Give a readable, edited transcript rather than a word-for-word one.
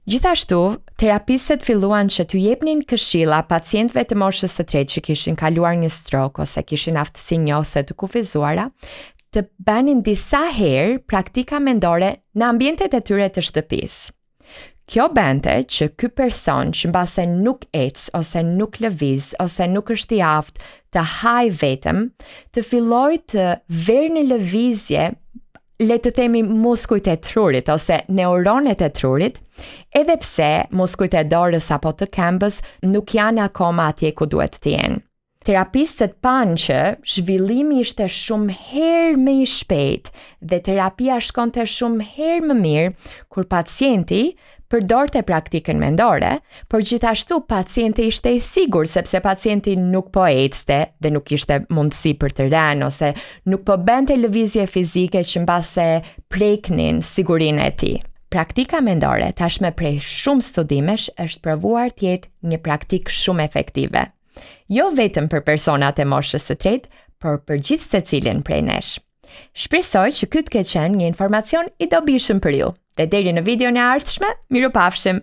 Gjithashtu, terapistët filluan që t'u jepnin këshilla pacientëve të moshës së tretë që kishin kaluar një strok ose kishin aftësi njohëse të kufizuara, të bënin disa herë praktika mendore në ambientet e tyre të shtëpisë. Kjo bente që ky person që mbase nuk ec ose nuk lëviz ose nuk është i aftë të haj vetëm, të filloj të verë në lëvizje, le të themi muskujt e trurit ose neuronet e trurit, edhe pse muskujt e dorës apo të këmbës nuk janë akoma atje ku duhet të jenë. Terapistët panë që zhvillimi ishte shumë herë më i shpejtë dhe terapia shkonte shumë herë më mirë kur pacienti përdorte praktikën mendore, por gjithashtu pacienti ishte i sigurt sepse pacienti nuk po ecte dhe nuk kishte mundësi për të rënë ose nuk po bënte lëvizje fizike që mbase preknin sigurinë e tij. Praktika mendore tashme prej shumë studimesh është provuar të jetë një praktikë shumë efektive. Jo vetëm për personat e moshës së tretë, por për gjithë secilin prej nesh. Shpresoj që ky të ketë qenë një informacion i dobishëm për ju. Dhe deri në videon e ardhshme, mirupafshim!